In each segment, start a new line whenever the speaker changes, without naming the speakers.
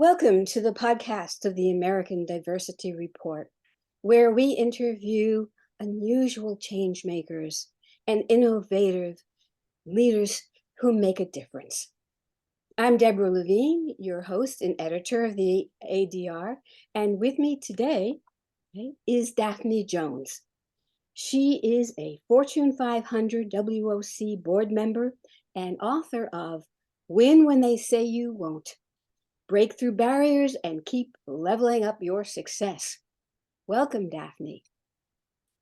Welcome to the podcast of the American Diversity Report, where we interview unusual change makers and innovative leaders who make a difference. I'm Deborah Levine, your host and editor of the ADR, and with me today is Daphne Jones. She is a Fortune 500 WOC board member and author of Win When They Say You Won't. Break through barriers and keep leveling up your success. Welcome, Daphne.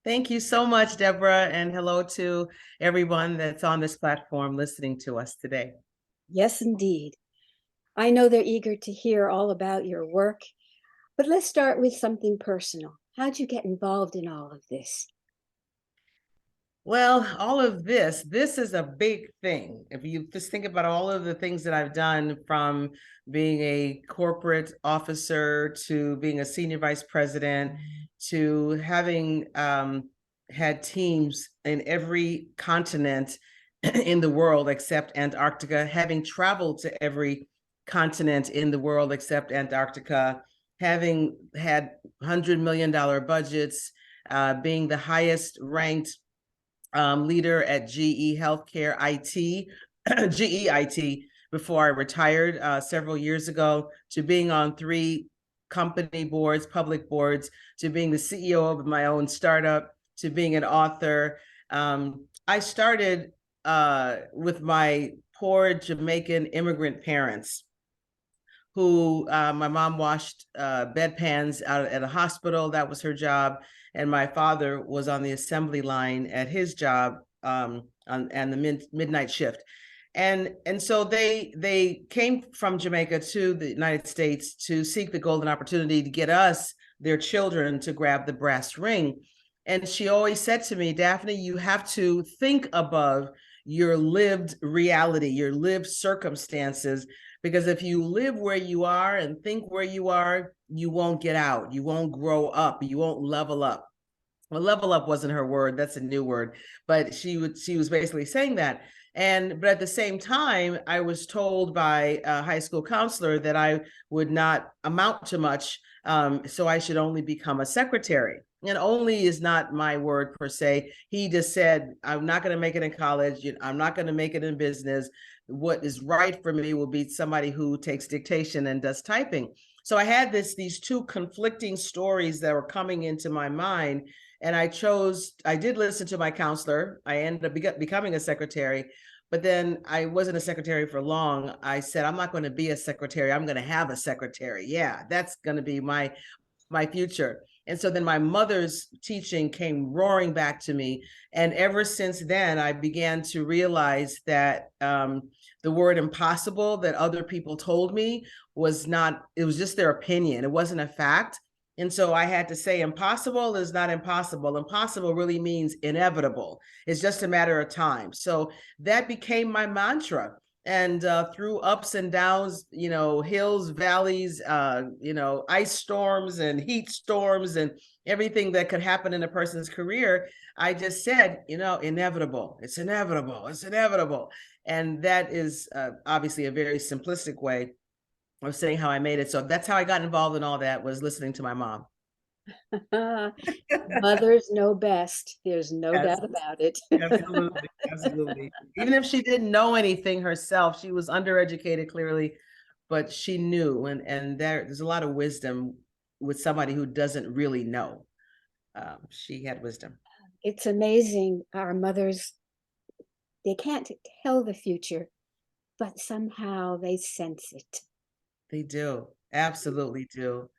Thank you so much, Deborah, and hello to everyone that's on this platform listening to us today.
Yes, indeed. I know they're eager to hear all about your work, but let's start with something personal. How'd you get involved in all of this?
Well, all of this is a big thing. If you just think about all of the things that I've done, from being a corporate officer to being a senior vice president to having had teams in every continent in the world except Antarctica, having traveled to every continent in the world except Antarctica, having had $100 million budgets, being the highest ranked leader at GE Healthcare IT, GE IT, before I retired several years ago, to being on 3 company boards, public boards, to being the CEO of my own startup, to being an author. I started with my poor Jamaican immigrant parents, who my mom washed bedpans out at a hospital. That was her job. And my father was on the assembly line at his job on the midnight shift. And so they came from Jamaica to the United States to seek the golden opportunity to get us, their children, to grab the brass ring. And she always said to me, Daphne, you have to think above your lived reality, your lived circumstances, because if you live where you are and think where you are, you won't get out. You won't grow up. You won't level up. Well, level up wasn't her word. That's a new word. But she was basically saying that. But at the same time, I was told by a high school counselor that I would not amount to much. So I should only become a secretary. And only is not my word per se. He just said, I'm not going to make it in college. I'm not going to make it in business. What is right for me will be somebody who takes dictation and does typing. So I had these 2 conflicting stories that were coming into my mind. And I did listen to my counselor. I ended up becoming a secretary, but then I wasn't a secretary for long. I said, I'm not going to be a secretary. I'm going to have a secretary. Yeah, that's going to be my future. And so then my mother's teaching came roaring back to me. And ever since then, I began to realize that the word impossible that other people told me was not, it was just their opinion. It wasn't a fact. And so I had to say, impossible is not impossible. Impossible really means inevitable. It's just a matter of time. So that became my mantra. And through ups and downs, hills, valleys, ice storms and heat storms and everything that could happen in a person's career, I just said, inevitable. It's inevitable. It's inevitable. And that is obviously a very simplistic way of saying how I made it. So that's how I got involved in all that, was listening to my mom.
Mothers know best. There's no doubt about it.
Absolutely. Absolutely. Even if she didn't know anything herself, she was undereducated, clearly, but she knew. And there's a lot of wisdom with somebody who doesn't really know. She had wisdom.
It's amazing. Our mothers, they can't tell the future, but somehow they sense it.
They do. Absolutely do.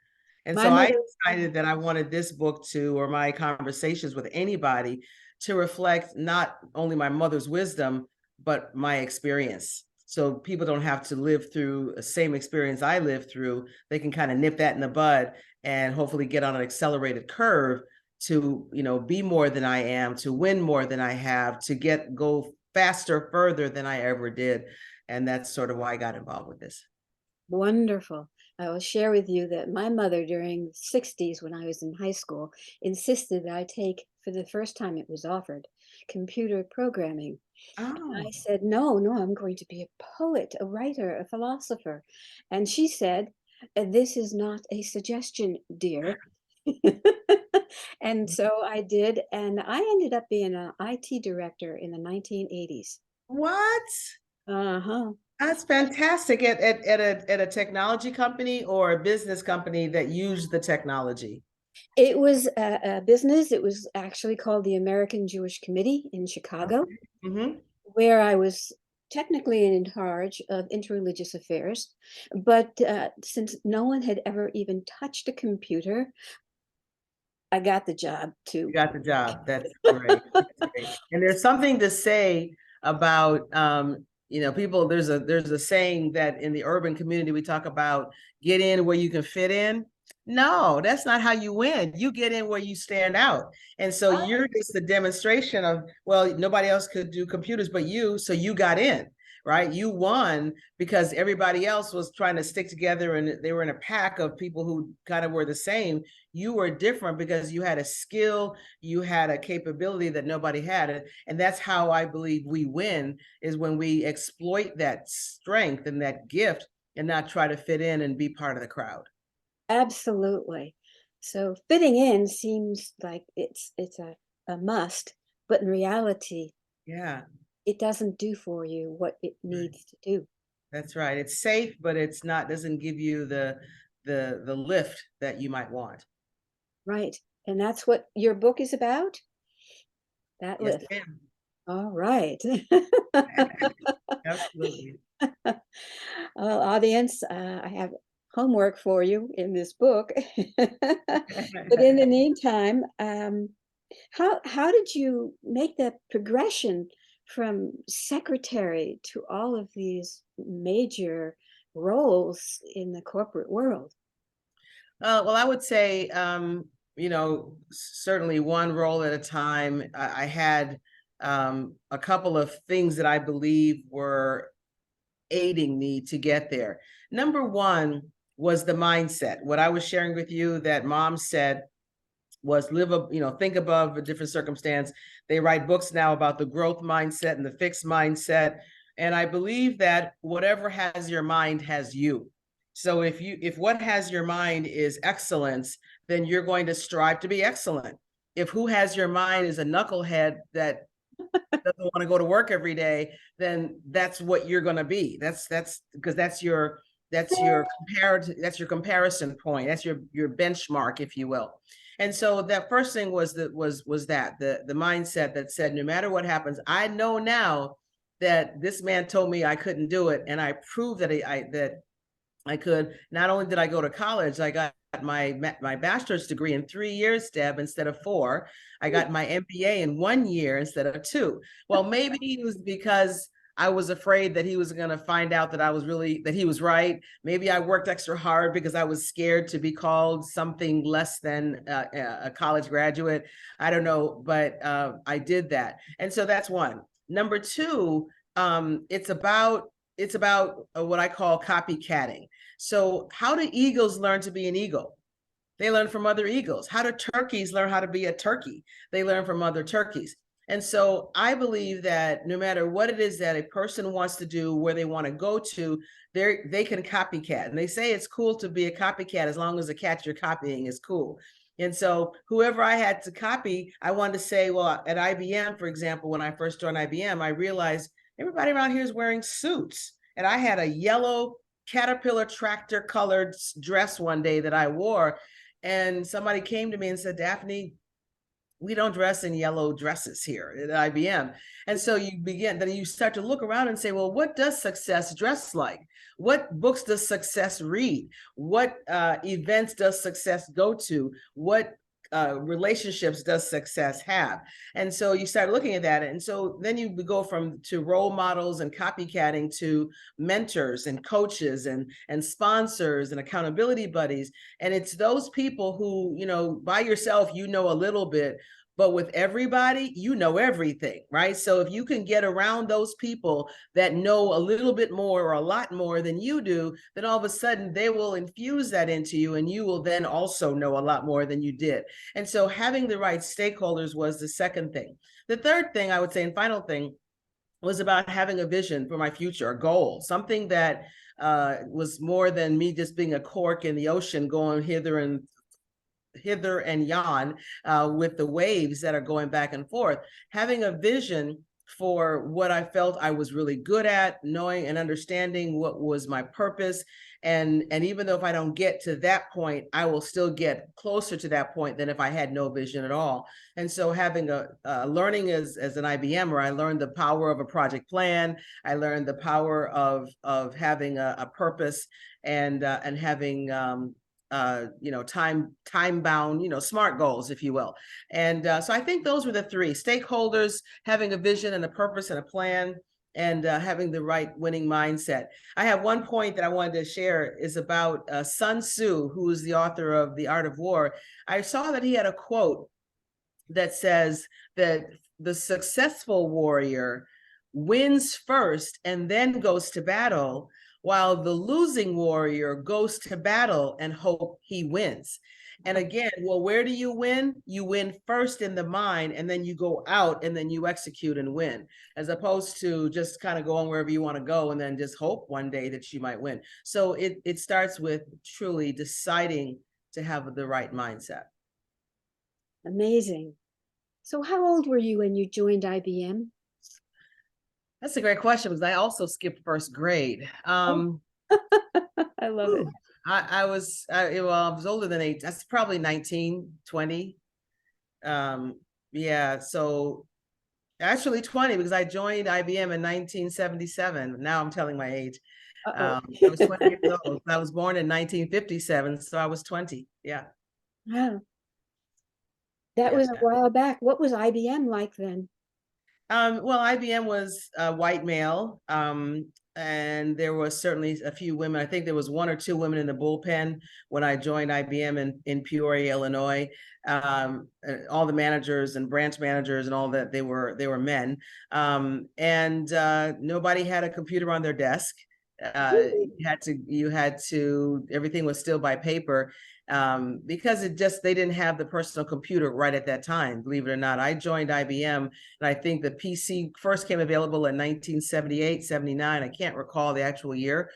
And
My
so I
mother,
decided that I wanted this book to, or my conversations with anybody, to reflect not only my mother's wisdom, but my experience. So people don't have to live through the same experience I lived through. They can kind of nip that in the bud and hopefully get on an accelerated curve to, be more than I am, to win more than I have, to go faster, further than I ever did. And that's sort of why I got involved with this.
wonderful. I will share with you that my mother, during the 60s, when I was in high school, insisted that I take, for the first time it was offered, computer programming. And I said, no, I'm going to be a poet, a writer, a philosopher. And she said, This is not a suggestion, dear. And so I did, and I ended up being an IT director in the 1980s.
What?
Uh-huh.
That's fantastic. At a technology company or a business company that used the technology?
It was a business. It was actually called the American Jewish Committee in Chicago,
Okay. Mm-hmm.
where I was technically in charge of interreligious affairs. But since no one had ever even touched a computer, I got the job
You
too.
got the job. That's great. That's great. And there's something to say about people, there's a saying that in the urban community we talk about get in where you can fit in. No, that's not how you win. You get in where you stand out. And so you're just the demonstration of, well, nobody else could do computers but you, so you got in, right? You won because everybody else was trying to stick together and they were in a pack of people who kind of were the same. You were different because you had a skill, you had a capability that nobody had. And that's how I believe we win, is when we exploit that strength and that gift and not try to fit in and be part of the crowd.
Absolutely. So fitting in seems like it's a must, but in reality,
Yeah,
it doesn't do for you what it
right.
needs to do.
That's right. It's safe, but it's not, doesn't give you the lift that you might want.
Right. And that's what your book is about? That
Yes,
lift.
ma'am.
All right.
Absolutely.
Well, audience, I have homework for you in this book. But in the meantime, how did you make that progression from secretary to all of these major roles in the corporate world?
Well, I would say, certainly one role at a time. I had a couple of things that I believe were aiding me to get there. Number one was the mindset. What I was sharing with you that mom said was think above a different circumstance. They write books now about the growth mindset and the fixed mindset. And I believe that whatever has your mind has you. So if what has your mind is excellence, then you're going to strive to be excellent. If who has your mind is a knucklehead that doesn't want to go to work every day, then that's what you're going to be. That's because that's your comparison point. That's your benchmark, if you will. And so that first thing was that the mindset that said, no matter what happens, I know now that this man told me I couldn't do it, and I proved that I could. Not only did I go to college, I got my bachelor's degree in 3 years, Deb, instead of 4. I got my MBA in 1 year instead of 2. Well, maybe it was because I was afraid that he was going to find out that he was right. Maybe I worked extra hard because I was scared to be called something less than a college graduate. I don't know, but I did that. And so that's one. Number two, it's about what I call copycatting. So how do eagles learn to be an eagle? They learn from other eagles. How do turkeys learn how to be a turkey? They learn from other turkeys. And so I believe that no matter what it is that a person wants to do, where they want to go to, they can copycat. And they say it's cool to be a copycat as long as the cat you're copying is cool. And so whoever I had to copy, I wanted to say, well, at IBM, for example, when I first joined IBM, I realized everybody around here is wearing suits. And I had a yellow Caterpillar tractor colored dress one day that I wore. And somebody came to me and said, Daphne, we don't dress in yellow dresses here at IBM. And so then you start to look around and say, well, what does success dress like? What books does success read? What events does success go to? What relationships does success have? And so you start looking at that. And so then you go to role models and copycatting to mentors and coaches and sponsors and accountability buddies. And it's those people who, by yourself, a little bit, but with everybody, everything, right? So if you can get around those people that know a little bit more or a lot more than you do, then all of a sudden they will infuse that into you, and you will then also know a lot more than you did. And so having the right stakeholders was the second thing. The third thing I would say, and final thing, was about having a vision for my future, a goal, something that was more than me just being a cork in the ocean going hither and yon with the waves that are going back and forth. Having a vision for what I felt I was really good at, knowing and understanding what was my purpose. And even though if I don't get to that point, I will still get closer to that point than if I had no vision at all. And so having learning as an IBMer, I learned the power of a project plan. I learned the power of having a purpose and having time bound, smart goals, if you will. And so I think those were the three: stakeholders, having a vision and a purpose and a plan, and having the right winning mindset. I have one point that I wanted to share is about Sun Tzu, who is the author of The Art of War. I saw that he had a quote that says that the successful warrior wins first and then goes to battle, while the losing warrior goes to battle and hope he wins. And again, well, where do you win? You win first in the mind, and then you go out and then you execute and win, as opposed to just kind of going wherever you want to go and then just hope one day that you might win. So it starts with truly deciding to have the right mindset.
Amazing. So how old were you when you joined IBM?
That's a great question, because I also skipped first grade.
I love it.
I was older than 8. That's probably 19, 20. Yeah, so actually 20, because I joined IBM in 1977. Now I'm telling my age. I was 20 years old. I was born in 1957, so I was 20. Yeah.
Wow. That
Yeah.
was a while back. What was IBM like then?
Well, IBM was white male, and there was certainly a few women. I think there was 1 or 2 women in the bullpen when I joined IBM in Peoria, Illinois. All the managers and branch managers and all that, they were men, and nobody had a computer on their desk. You had to, everything was still by paper, because they didn't have the personal computer right at that time, believe it or not. I joined IBM, and I think the PC first came available in 1978, 79. I can't recall the actual year,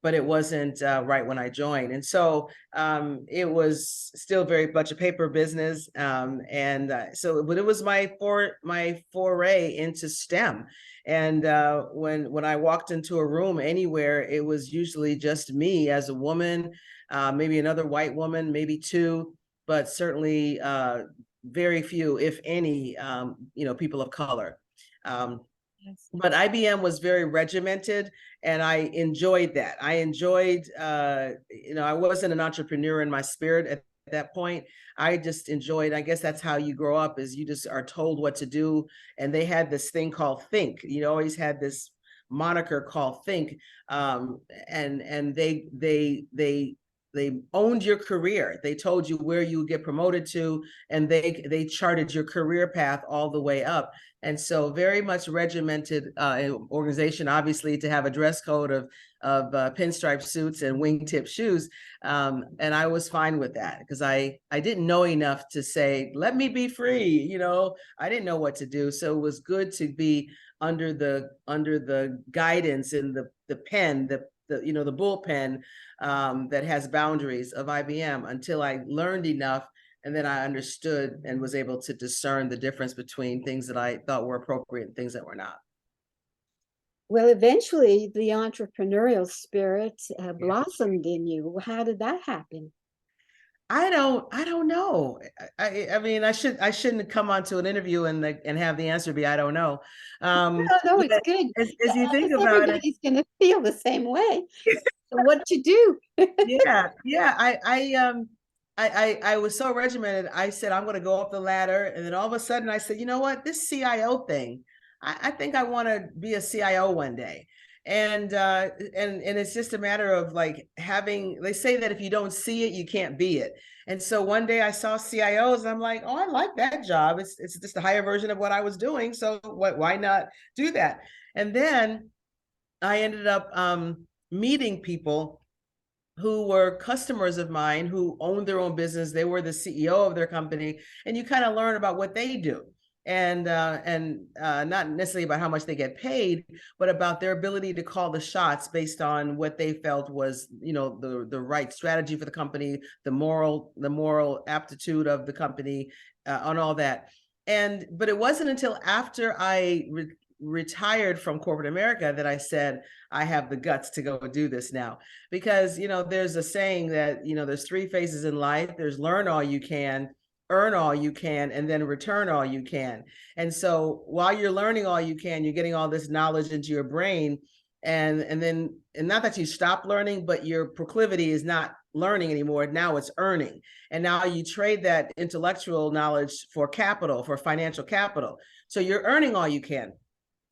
but it wasn't right when I joined. And so it was still very much a paper business. But it was my foray into STEM. And when I walked into a room anywhere, it was usually just me as a woman, maybe another white woman, maybe 2, but certainly very few, if any, people of color. But IBM was very regimented, and I enjoyed that. I enjoyed, I wasn't an entrepreneur in my spirit at that point. I just enjoyed, I guess that's how you grow up, is you just are told what to do. And they had this thing called Think. You always had this moniker called Think. And they owned your career. They told you where you would get promoted to, and they charted your career path all the way up. And so very much regimented organization, obviously, to have a dress code of pinstripe suits and wingtip shoes. And I was fine with that, because I didn't know enough to say, let me be free. I didn't know what to do. So it was good to be under the guidance and the pen, the bullpen that has boundaries of IBM, until I learned enough. And then I understood and was able to discern the difference between things that I thought were appropriate and things that were not.
Well, eventually the entrepreneurial spirit blossomed in you. How did that happen?
I don't know. I mean, I shouldn't come onto an interview and have the answer be, I don't know.
No, it's good.
As you think about it,
everybody's going to feel the same way. So what to do?
yeah. I was so regimented. I said, I'm going to go up the ladder. And then all of a sudden I said, you know what, this CIO thing, I think I want to be a CIO one day. And it's just a matter of like they say that if you don't see it, you can't be it. And so one day I saw CIOs and I'm like, oh, I like that job. It's just a higher version of what I was doing. So why not do that? And then I ended up meeting people who were customers of mine, who owned their own business. They were the CEO of their company, and you kind of learn about what they do. and not necessarily about how much they get paid, but about their ability to call the shots based on what they felt was, the right strategy for the company, the moral aptitude of the company, on all that. But it wasn't until after I retired from corporate America that I said, I have the guts to go do this now. Because, there's a saying that, there's three phases in life. There's learn all you can, earn all you can, and then return all you can. And so while you're learning all you can, you're getting all this knowledge into your brain. And not that you stop learning, but your proclivity is not learning anymore. Now it's earning. And now you trade that intellectual knowledge for capital, for financial capital. So you're earning all you can.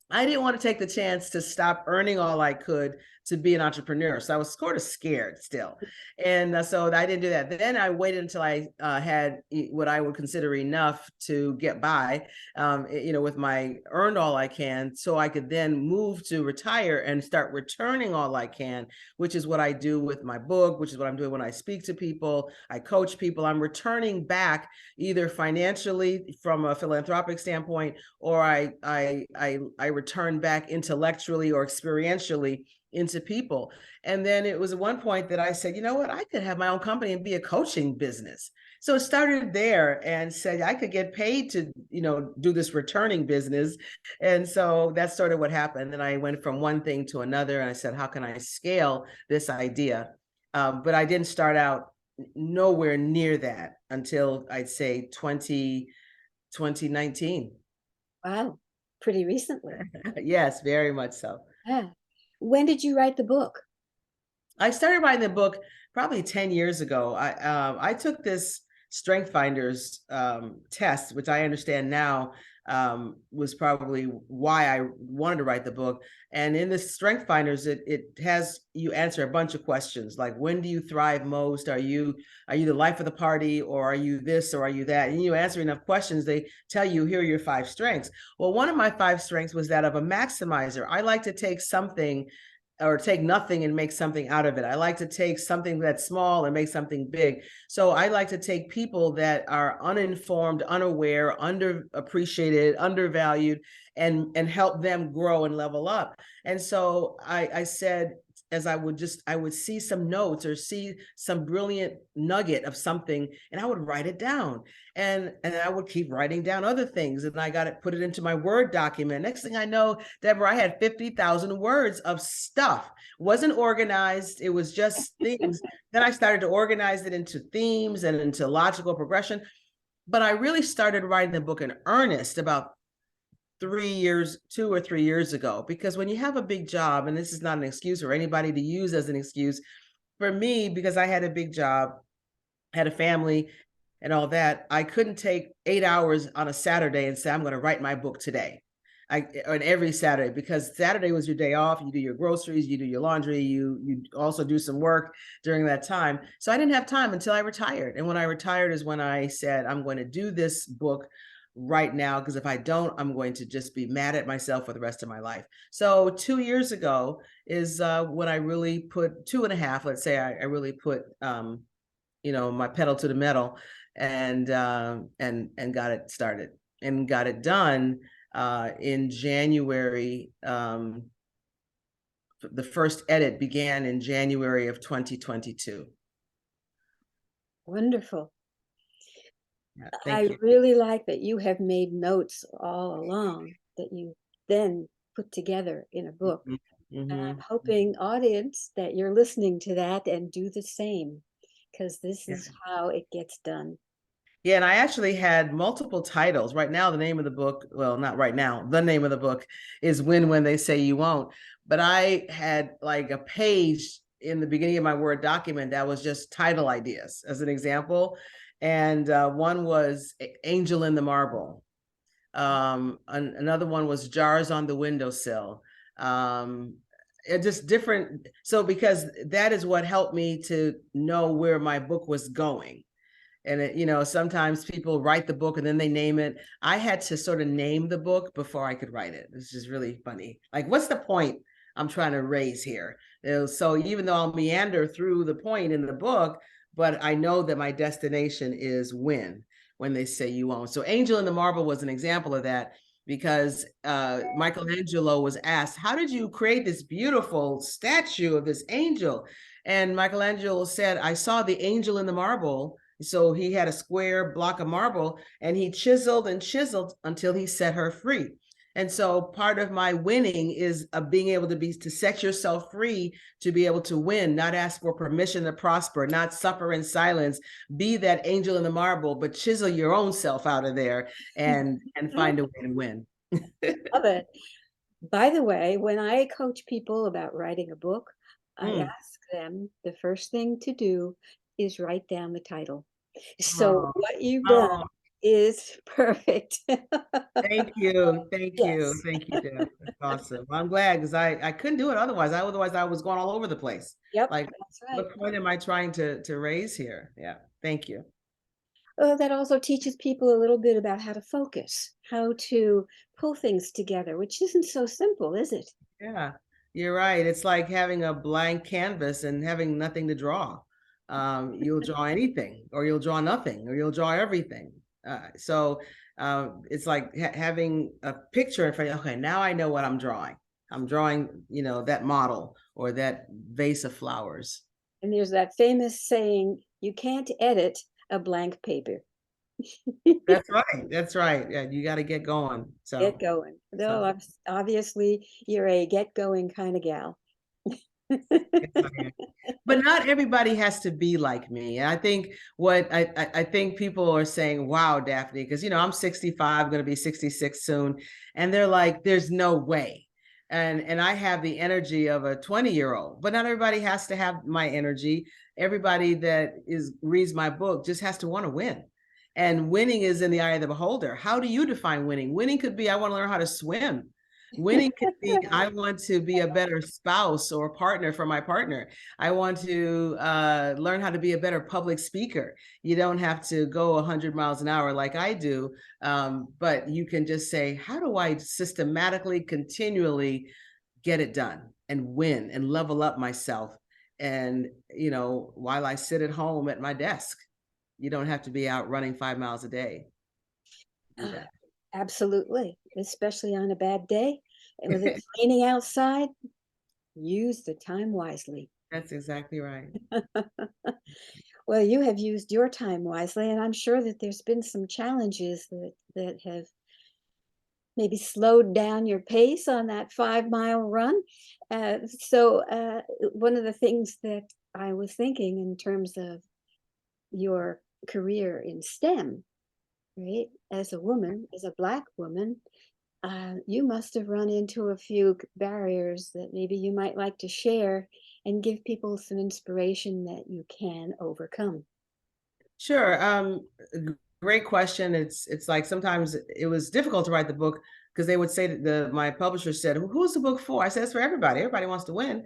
I didn't want to take the chance to stop earning all I could to be an entrepreneur. So I was sort of scared still. And so I didn't do that. Then I waited until I had what I would consider enough to get by, with my earned all I can, so I could then move to retire and start returning all I can, which is what I do with my book, which is what I'm doing when I speak to people, I coach people. I'm returning back either financially from a philanthropic standpoint, or I return back intellectually or experientially into people. And then it was at one point that I said, you know what, I could have my own company and be a coaching business. So it started there, and said I could get paid to, do this returning business. And so that's sort of what happened. And I went from one thing to another, and I said, how can I scale this idea? But I didn't start out nowhere near that until I'd say 2019.
Wow, pretty recently.
Yes, very much so.
Yeah. When did you write the book?
I started writing the book probably 10 years ago. I took this Strength Finders test, which I understand now was probably why I wanted to write the book. And in the Strength Finders, it has you answer a bunch of questions like, when do you thrive most? Are you the life of the party, or are you this, or are you that? And you answer enough questions, they tell you, here are your 5 strengths. Well, one of my 5 strengths was that of a maximizer. I like to take something or take nothing and make something out of it. I like to take something that's small and make something big. So I like to take people that are uninformed, unaware, underappreciated, undervalued, and help them grow and level up. And so I said, as I would see some notes or see some brilliant nugget of something, and I would write it down. And I would keep writing down other things, and I put it into my Word document. Next thing I know, Deborah, I had 50,000 words of stuff. Wasn't organized. It was just things. Then I started to organize it into themes and into logical progression. But I really started writing the book in earnest about 2 or 3 years ago, because when you have a big job, and this is not an excuse for anybody to use as an excuse, for me, because I had a big job, had a family and all that, I couldn't take 8 hours on a Saturday and say, I'm going to write my book today. On every Saturday, because Saturday was your day off. You do your groceries, you do your laundry, you also do some work during that time. So I didn't have time until I retired. And when I retired is when I said, I'm going to do this book right now, because if I don't, I'm going to just be mad at myself for the rest of my life. So 2 years ago is when I really put 2.5, let's say, I really put my pedal to the metal, and got it started and got it done in January. The first edit began in January of 2022.
Wonderful.
Yeah,
I really like that you have made notes all along that you then put together in a book.
Mm-hmm.
And I'm hoping, audience, that you're listening to that and do the same, because this is how it gets done.
Yeah, and I actually had multiple titles. Right now, the name of the book, well, not right now, the name of the book is Win When They Say You Won't. But I had like a page in the beginning of my Word document that was just title ideas, as an example. And one was Angel in the Marble. Another one was Jars on the Windowsill. Just different. So because that is what helped me to know where my book was going. And sometimes people write the book and then they name it. I had to sort of name the book before I could write it. It's just really funny. Like, what's the point I'm trying to raise here? So even though I'll meander through the point in the book, but I know that my destination is win. when they say you won't. So Angel in the Marble was an example of that, because Michelangelo was asked, how did you create this beautiful statue of this angel? And Michelangelo said, I saw the angel in the marble. So he had a square block of marble, and he chiseled and chiseled until he set her free. And so part of my winning is being able to set yourself free, to be able to win, not ask for permission to prosper, not suffer in silence, be that angel in the marble, but chisel your own self out of there and find a way to win.
Love it. By the way, when I coach people about writing a book, I ask them the first thing to do is write down the title. So
Oh,
what you've done
oh,
is perfect.
thank you. Thank you.
Yes.
Thank you, Deb. That's awesome. Well, I'm glad, because I couldn't do it otherwise. Otherwise I was going all over the place.
Yep,
Like,
that's right.
what point am I trying to raise here? Yeah. Thank you.
That also teaches people a little bit about how to focus, how to pull things together, which isn't so simple, is it?
Yeah, you're right. It's like having a blank canvas and having nothing to draw. You'll draw anything, or you'll draw nothing, or you'll draw everything. It's like having a picture in front of you. Okay, now I know what I'm drawing. I'm drawing, that model or that vase of flowers.
And there's that famous saying, you can't edit a blank paper.
That's right. That's right. Yeah, you got to get going.
Get going. No, obviously you're a get going kind of gal.
But not everybody has to be like me. And I think what I think people are saying, wow, Daphne, because I'm 65, going to be 66 soon. And they're like, there's no way. And I have the energy of a 20-year-old, but not everybody has to have my energy. Everybody that reads my book just has to want to win. And winning is in the eye of the beholder. How do you define winning? Winning could be, I want to learn how to swim. Winning could be, I want to be a better spouse or partner for my partner. I want to learn how to be a better public speaker. You don't have to go 100 miles an hour like I do, but you can just say, how do I systematically, continually get it done and win and level up myself? And, while I sit at home at my desk, you don't have to be out running 5 miles a day.
Absolutely, especially on a bad day. And when it's raining outside, use the time wisely.
That's exactly right.
Well, you have used your time wisely, and I'm sure that there's been some challenges that have maybe slowed down your pace on that 5-mile run. One of the things that I was thinking in terms of your career in STEM, right? As a woman, as a Black woman, you must have run into a few barriers that maybe you might like to share and give people some inspiration that you can overcome.
Sure. Great question. It's like sometimes it was difficult to write the book, because they would say that my publisher said, who's the book for? I said, it's for everybody. Everybody wants to win.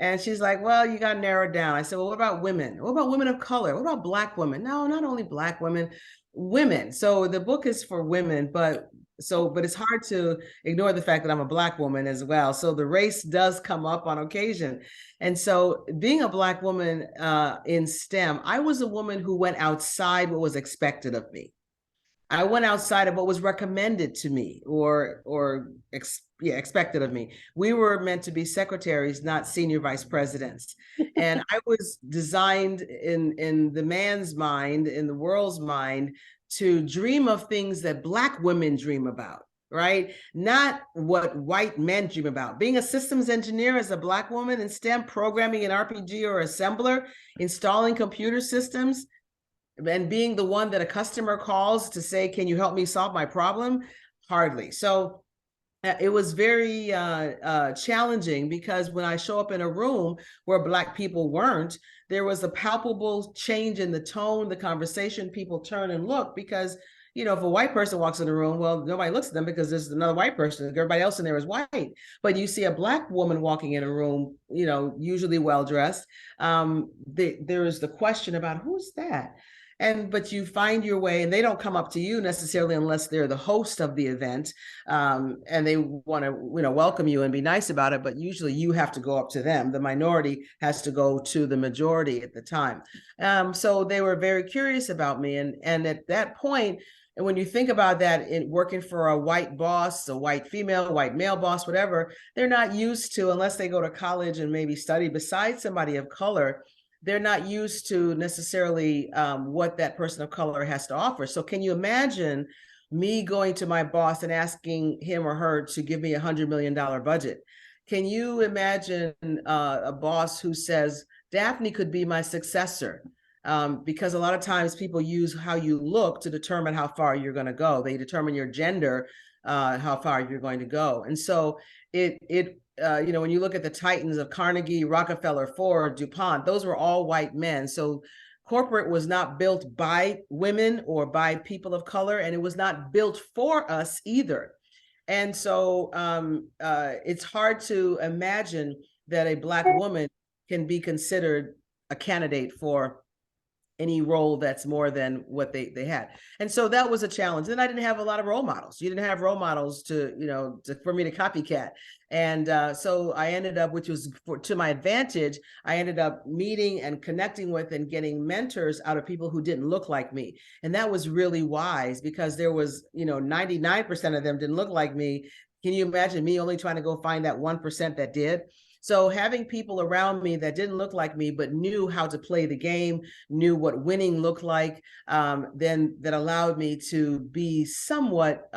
And she's like, well, you got narrowed down. I said, well, what about women? What about women of color? What about Black women? No, not only Black women, women. So the book is for women, but it's hard to ignore the fact that I'm a Black woman as well. So the race does come up on occasion. And so being a Black woman in STEM, I was a woman who went outside what was expected of me. I went outside of what was recommended to me or expected of me. We were meant to be secretaries, not senior vice presidents. And I was designed in the man's mind, in the world's mind, to dream of things that Black women dream about, right? Not what white men dream about. Being a systems engineer as a Black woman in STEM, programming an RPG or assembler, installing computer systems, and being the one that a customer calls to say, can you help me solve my problem? Hardly. So it was very challenging, because when I show up in a room where Black people weren't, there was a palpable change in the tone, the conversation. People turn and look, because if a white person walks in the room, well, nobody looks at them because there's another white person. Everybody else in there is white. But you see a Black woman walking in a room, usually well-dressed. There is the question about, who's that? but you find your way, and they don't come up to you necessarily unless they're the host of the event, and they want to, welcome you and be nice about it. But usually you have to go up to them. The minority has to go to the majority at the time. So they were very curious about me, and at that point, and when you think about that, in working for a white boss, a white female, white male boss, whatever, they're not used to, unless they go to college and maybe study beside somebody of color, they're not used to necessarily what that person of color has to offer. So can you imagine me going to my boss and asking him or her to give me $100 million budget? Can you imagine a boss who says, Daphne could be my successor? Because a lot of times people use how you look to determine how far you're going to go. They determine your gender, how far you're going to go. And so when you look at the titans of Carnegie, Rockefeller, Ford, DuPont, those were all white men. So corporate was not built by women or by people of color, and it was not built for us either. And so it's hard to imagine that a Black woman can be considered a candidate for any role that's more than what they had. And so that was a challenge. And I didn't have a lot of role models. You didn't have role models for me to copycat. And so I ended up, which was to my advantage, I ended up meeting and connecting with and getting mentors out of people who didn't look like me. And that was really wise, because there was, 99% of them didn't look like me. Can you imagine me only trying to go find that 1% that did? So having people around me that didn't look like me, but knew how to play the game, knew what winning looked like, then that allowed me to be somewhat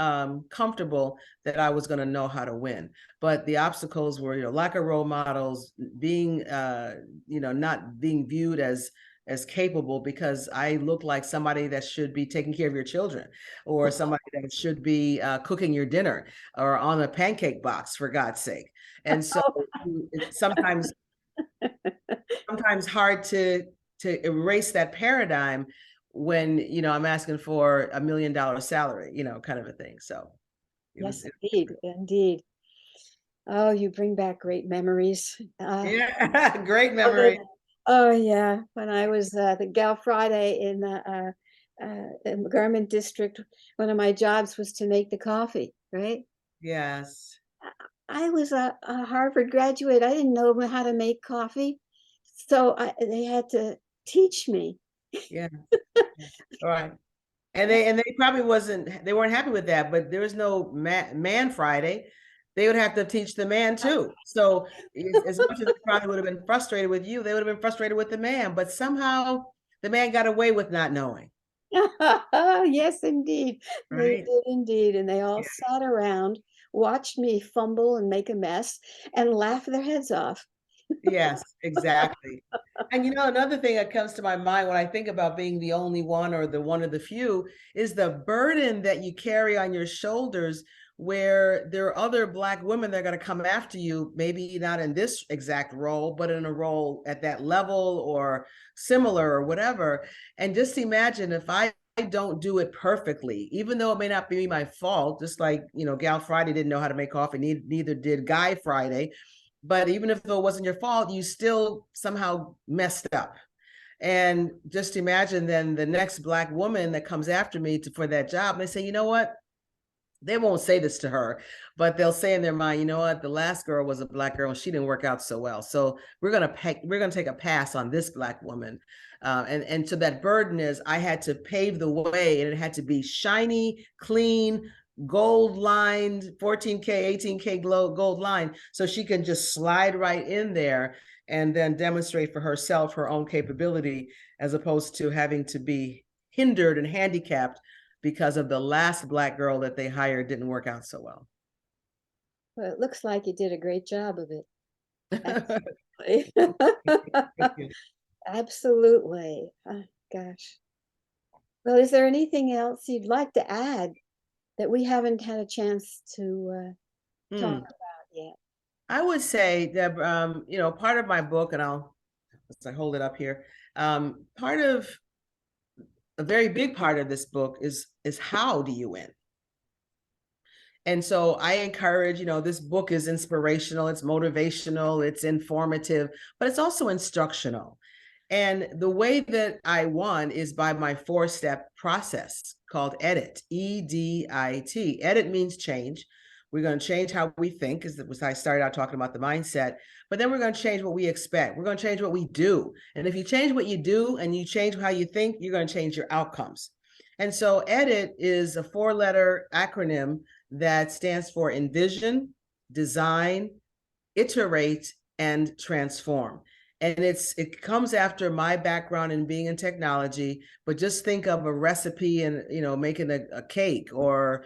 comfortable that I was going to know how to win. But the obstacles were, lack of role models, being, not being viewed as capable, because I look like somebody that should be taking care of your children, or somebody that should be cooking your dinner, or on a pancake box, for God's sake. And so it's sometimes hard to erase that paradigm when, I'm asking for $1 million salary, kind of a thing. So
yes, indeed. Oh, you bring back great memories.
Yeah, great memory.
Oh yeah, when I was the Gal Friday in the Garment District, one of my jobs was to make the coffee, right?
Yes.
I was a Harvard graduate. I didn't know how to make coffee, so they had to teach me.
Yeah. All right. And they probably they weren't happy with that, but there was no man Friday. They would have to teach the man too. So as much as they probably would have been frustrated with you, they would have been frustrated with the man. But somehow the man got away with not knowing.
Yes, indeed. They
Right?
did indeed. And they all sat around, watched me fumble and make a mess, and laugh their heads off.
Yes, exactly. And another thing that comes to my mind when I think about being the only one, or the one of the few, is the burden that you carry on your shoulders, where there are other Black women that are going to come after you, maybe not in this exact role, but in a role at that level or similar or whatever. And just imagine if I don't do it perfectly, even though it may not be my fault, just like, Gal Friday didn't know how to make coffee, neither did Guy Friday. But even if it wasn't your fault, you still somehow messed up. And just imagine then the next Black woman that comes after me for that job, and they say, you know what? They won't say this to her, but they'll say in their mind, you know what? The last girl was a Black girl and she didn't work out so well. So we're gonna take a pass on this Black woman. And so that burden is, I had to pave the way, and it had to be shiny, clean, gold lined, 14K, 18K gold line, so she can just slide right in there and then demonstrate for herself her own capability, as opposed to having to be hindered and handicapped because of the last Black girl that they hired didn't work out so well.
Well, it looks like you did a great job of it. Absolutely. Absolutely. Oh, gosh. Well, is there anything else you'd like to add that we haven't had a chance to talk about yet?
I would say that, part of my book, and as I hold it up here, part of a very big part of this book is how do you win? And so I encourage, this book is inspirational, it's motivational, it's informative, but it's also instructional. And the way that I won is by my 4-step process called EDIT, EDIT. EDIT means change. We're going to change how we think, because I started out talking about the mindset, but then we're going to change what we expect. We're going to change what we do. And if you change what you do and you change how you think, you're going to change your outcomes. And so EDIT is a 4-letter acronym that stands for envision, design, iterate, and transform. And it comes after my background in being in technology, but just think of a recipe and, making a cake, or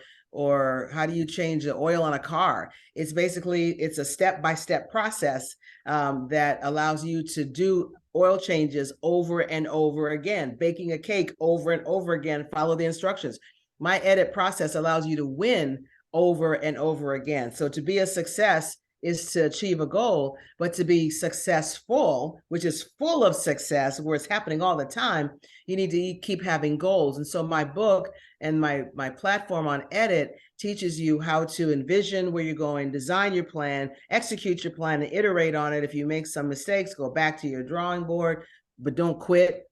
how do you change the oil on a car. It's a step-by-step process that allows you to do oil changes over and over again, baking a cake over and over again, follow the instructions. My EDIT process allows you to win over and over again. So to be a success is to achieve a goal, but to be successful, which is full of success, where it's happening all the time, you need to keep having goals. And so my book and my platform on EDIT teaches you how to envision where you're going, design your plan, execute your plan, and iterate on it. If you make some mistakes, go back to your drawing board, but don't quit.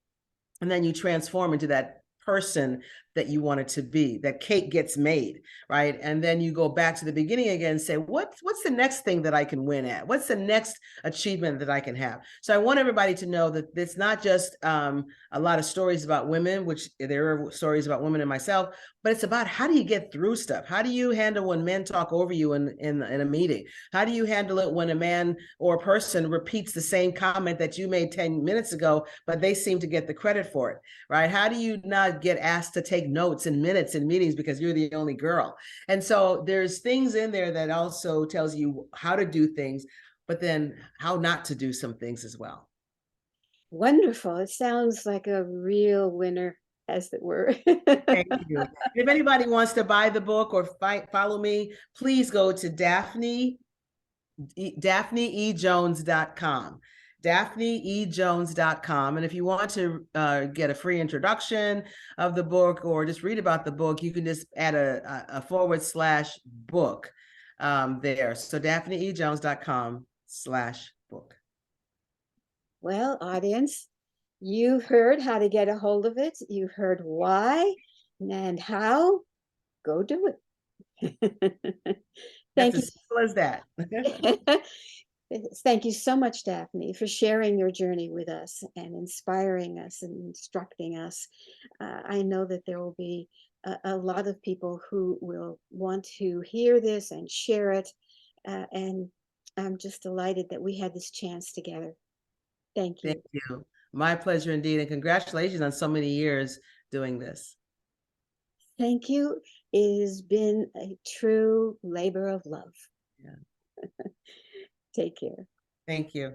And then you transform into that person that you want it to be. That cake gets made, right? And then you go back to the beginning again and say, what's the next thing that I can win at? What's the next achievement that I can have? So I want everybody to know that it's not just a lot of stories about women, which there are stories about women and myself, but it's about how do you get through stuff? How do you handle when men talk over you in a meeting? How do you handle it when a man or a person repeats the same comment that you made 10 minutes ago, but they seem to get the credit for it, right? How do you not get asked to take notes and minutes in meetings because you're the only girl? And so there's things in there that also tells you how to do things, but then how not to do some things as well.
Wonderful. It sounds like a real winner, as it were.
Thank you. If anybody wants to buy the book or follow me, please go to DaphneEJones.com. DaphneEJones.com. And if you want to get a free introduction of the book or just read about the book, you can just add a /book there. So DaphneEJones.com/book.
Well, audience, you heard how to get a hold of it. You heard why and how. Go do it.
That's
Thank
as simple as that.
you. Thank you so much, Daphne, for sharing your journey with us and inspiring us and instructing us. I know that there will be a lot of people who will want to hear this and share it. And I'm just delighted that we had this chance together. Thank you.
Thank you. My pleasure indeed. And congratulations on so many years doing this.
Thank you. It has been a true labor of love.
Yeah.
Take care.
Thank you.